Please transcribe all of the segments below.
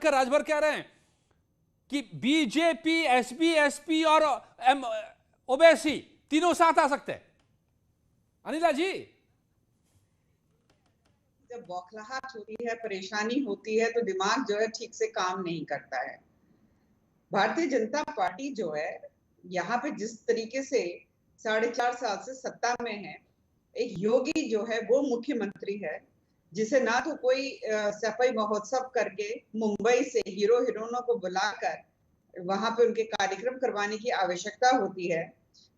शंकर राजभर कह रहे हैं कि बीजेपी, एसपी, एसपी और ओवैसी तीनों साथ आ सकते हैं। अनिला जी, जब बौखलाहट होती है, परेशानी होती है, तो दिमाग जो है ठीक से काम नहीं करता है। भारतीय जनता पार्टी जो है यहाँ पे जिस तरीके से 4.5 साल से सत्ता में है, एक योगी जो है वो मुख्यमंत्री है, जिसे ना तो कोई सफाई महोत्सव करके मुंबई से हीरो हीरोइनों को बुलाकर वहां पे उनके कार्यक्रम करवाने की आवश्यकता होती है,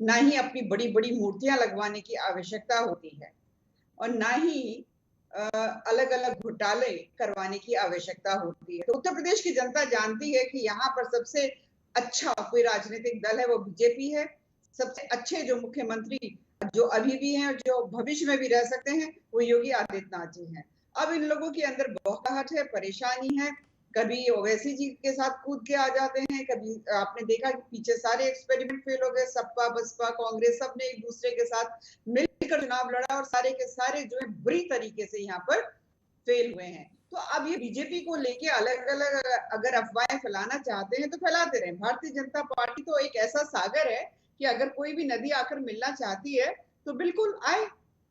ना ही अपनी बड़ी बड़ी मूर्तियां लगवाने की आवश्यकता होती है, और ना ही अलग अलग घोटाले करवाने की आवश्यकता होती है। तो उत्तर प्रदेश की जनता जानती है कि यहाँ पर सबसे अच्छा कोई राजनीतिक दल है वो बीजेपी है। सबसे अच्छे जो मुख्यमंत्री जो अभी भी हैं और जो भविष्य में भी रह सकते हैं वो योगी आदित्यनाथ जी हैं। अब इन लोगों के अंदर बौखलाहट है, परेशानी है, कभी ओवैसी जी के साथ कूद के आ जाते हैं, कभी आपने देखा कि पीछे सारे एक्सपेरिमेंट फेल हो गए, सपा बसपा कांग्रेस सब ने एक दूसरे के साथ मिलकर चुनाव लड़ा और सारे के सारे जो है बुरी तरीके से यहाँ पर फेल हुए हैं। तो अब ये बीजेपी को लेके अलग अलग अगर अफवाहें फैलाना चाहते हैं तो फैलाते रहे। भारतीय जनता पार्टी तो एक ऐसा सागर है कि अगर कोई भी नदी आकर मिलना चाहती है तो बिल्कुल आए।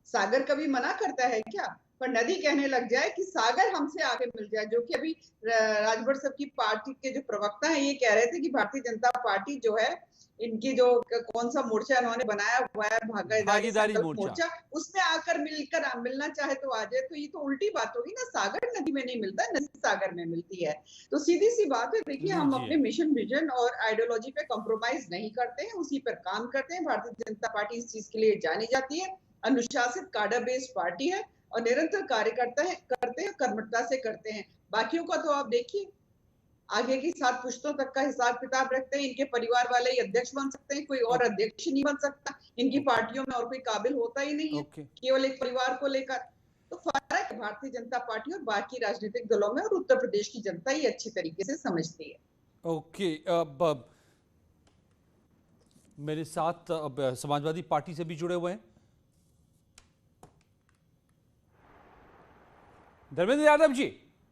सागर कभी मना करता है क्या? पर नदी कहने लग जाए कि सागर हमसे आके मिल जाए, जो कि अभी राजभर साहब की पार्टी के जो प्रवक्ता है ये कह रहे थे कि भारतीय जनता पार्टी जो है इनकी जो कौन सा मोर्चा इन्होंने बनाया हुआ है भागीदारी संकल्प मोर्चा, मोर्चा, उसमें आकर मिलकर मिलना चाहे तो आ जाए। तो ये तो उल्टी बात होगी ना, सागर नदी में नहीं मिलता, नदी सागर में मिलती है। तो सीधी सी बात है, देखिए हम अपने मिशन विजन और आइडियोलॉजी पे कॉम्प्रोमाइज नहीं करते हैं, उसी पर काम करते हैं। भारतीय जनता पार्टी इस चीज के लिए जानी जाती है, अनुशासित काडर बेस्ड पार्टी है और निरंतर कार्य करते हैं, कर्मठता से करते हैं। बाकियों का तो आप देखिए, आगे की 7 पुश्तों तक का हिसाब किताब रखते हैं। इनके परिवार वाले ही अध्यक्ष बन सकते हैं, कोई और अध्यक्ष नहीं बन सकता। इनकी पार्टियों में और कोई काबिल होता ही नहीं है, केवल एक परिवार को लेकर। तो फर्क है भारतीय जनता पार्टी और बाकी राजनीतिक दलों में, और उत्तर प्रदेश की जनता ही अच्छी तरीके से समझती है। ओके, अब मेरे साथ अब समाजवादी पार्टी से भी जुड़े हुए हैं धर्मेंद्र यादव जी।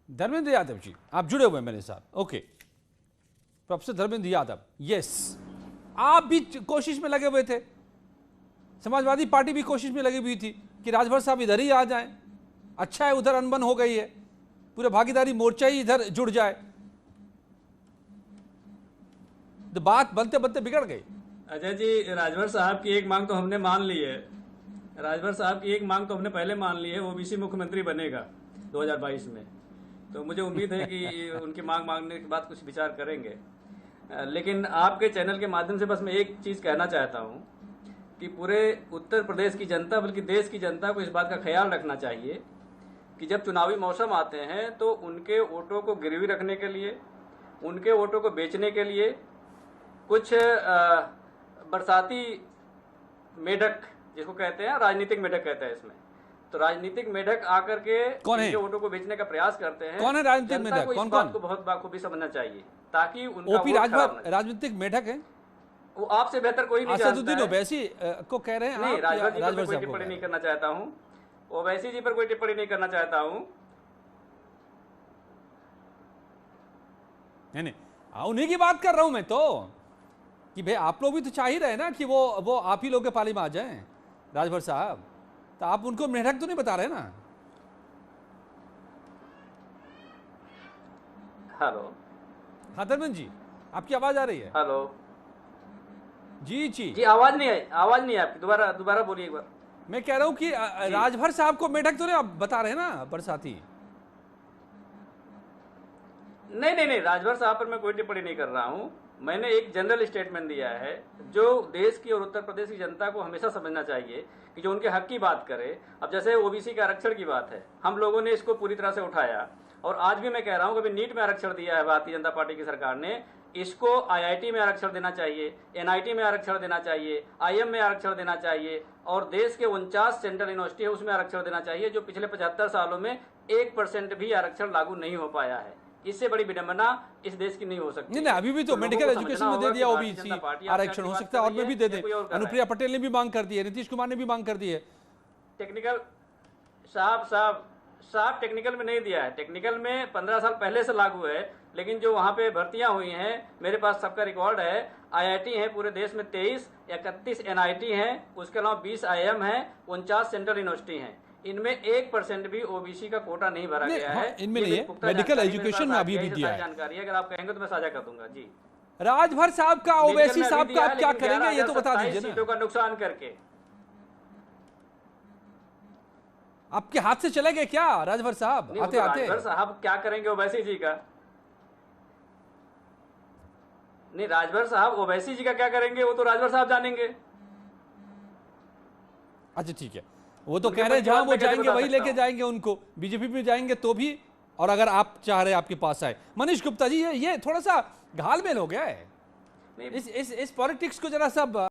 धर्मेंद्र यादव जी, आप जुड़े हुए हैं मेरे साथ। Okay, professor Dharmendra Yadav, yes, आप भी कोशिश में लगे हुए थे, समाजवादी पार्टी भी कोशिश में लगी हुई थी कि राजभर साहब इधर ही आ जाएं। अच्छा है, उधर अनबन हो गई है, पूरे भागीदारी मोर्चा ही इधर जुड़ जाए, तो बात बनते बनते बिगड़ गई। अजय जी, राजभर साहब की एक मांग तो हमने मान ली है। राजभर साहब की एक मांग तो हमने पहले मान ली है, ओबीसी मुख्यमंत्री बनेगा 2022 में। तो मुझे उम्मीद है कि उनकी मांग मांगने के बाद कुछ विचार करेंगे। लेकिन आपके चैनल के माध्यम से बस मैं एक चीज़ कहना चाहता हूं कि पूरे उत्तर प्रदेश की जनता, बल्कि देश की जनता को इस बात का ख्याल रखना चाहिए कि जब चुनावी मौसम आते हैं तो उनके वोटों को गिरवी रखने के लिए, उनके वोटों को बेचने के लिए कुछ बरसाती मेढक, जिसको कहते हैं राजनीतिक मेढक कहते हैं इसमें, तो राजनीतिक मेढक आकर के इनके वोटों को बेचने का प्रयास करते हैं। कौन है राजनीतिक मेढक? कौन कौन को बहुत बाखूबी समझना चाहिए ताकि उनका ओपी राजभर राजनीतिक मेढक है? वो आपसे बेहतर कोई नहीं जानता है। ओवैसी को कह रहे हैं नहीं, आप? राजभर जी पर कोई टिप्पणी नहीं करना चाहता हूँ, ओवैसी जी पर कोई टिप्पणी नहीं करना चाहता हूँ। नहीं, उन्हीं की बात कर रहा हूं मैं तो, कि भाई आप लोग भी तो चाह ही रहे ना कि वो आप ही लोग के पाली में आ जाएं राजभर साहब, तो आप उनको मेढक तो नहीं बता रहे ना? हेलो, हाँ धर्मेंद्र जी, आपकी आवाज आ रही है? हेलो जी जी जी, आवाज नहीं आई, आवाज नहीं आपकी, दोबारा बोलिए एक बार। मैं कह रहा हूं कि राजभर साहब को मेढक तो नहीं आप बता रहे ना, बरसाती? नहीं, राजभर साहब पर मैं कोई टिप्पणी नहीं कर रहा हूं। मैंने एक जनरल स्टेटमेंट दिया है जो देश की और उत्तर प्रदेश की जनता को हमेशा समझना चाहिए कि जो उनके हक की बात करे। अब जैसे ओबीसी के आरक्षण की बात है, हम लोगों ने इसको पूरी तरह से उठाया, और आज भी मैं कह रहा हूं कि अभी नीट में आरक्षण दिया है भारतीय जनता पार्टी की सरकार ने, इसको आईआईटी में आरक्षण देना चाहिए, एनआईटी में आरक्षण देना चाहिए, आईएम में आरक्षण देना चाहिए, और देश के 49 सेंट्रल यूनिवर्सिटी है उसमें आरक्षण देना चाहिए, जो पिछले 75 सालों में 1% भी आरक्षण लागू नहीं हो पाया है। इससे बड़ी विडंबना इस देश की नहीं हो सकती। नहीं, अभी भी तो मेडिकल एजुकेशन में दे दिया ओबीसी आरक्षण, हो सकता है और में भी दे दे। अनुप्रिया पटेल ने भी मांग कर दी है, नीतीश कुमार ने भी मांग कर दी है। टेक्निकल साहब साहब टेक्निकल में नहीं दिया है। टेक्निकल में 15 साल पहले से लागू है, लेकिन जो वहाँ पे भर्तियां हुई हैं, मेरे पास सबका रिकॉर्ड है। आईआईटी हैं पूरे देश में 23, 31 एनआईटी हैं, उसके अलावा 20 आईएम हैं, 49 सेंट्रल यूनिवर्सिटी हैं। इनमें 1% भी ओबीसी का कोटा नहीं भरा गया है। इनमें नहीं है, मेडिकल एजुकेशन में अभी भी दिया है। जानकारी है, अगर आप कहेंगे तो मैं साझा कर दूंगा जी। राजभर साहब का, ओवैसी साहब का आप क्या करेंगे ये तो बता दीजिए ना। सीटों का नुकसान करके आपके हाथ से चले गए क्या राजभर साहब आते आते? राजभर साहब क्या करेंगे ओवैसी जी का? नहीं, राजभर साहब ओवैसी जी का क्या करेंगे वो तो राजभर साहब जानेंगे। अच्छा ठीक है, वो तो कह रहे हैं जहां वो जाएंगे वही लेके जाएंगे उनको, बीजेपी में जाएंगे तो भी, और अगर आप चाह रहे आपके पास आए। मनीष गुप्ता जी, ये थोड़ा सा घालमेल हो गया है, इस पॉलिटिक्स को जरा सा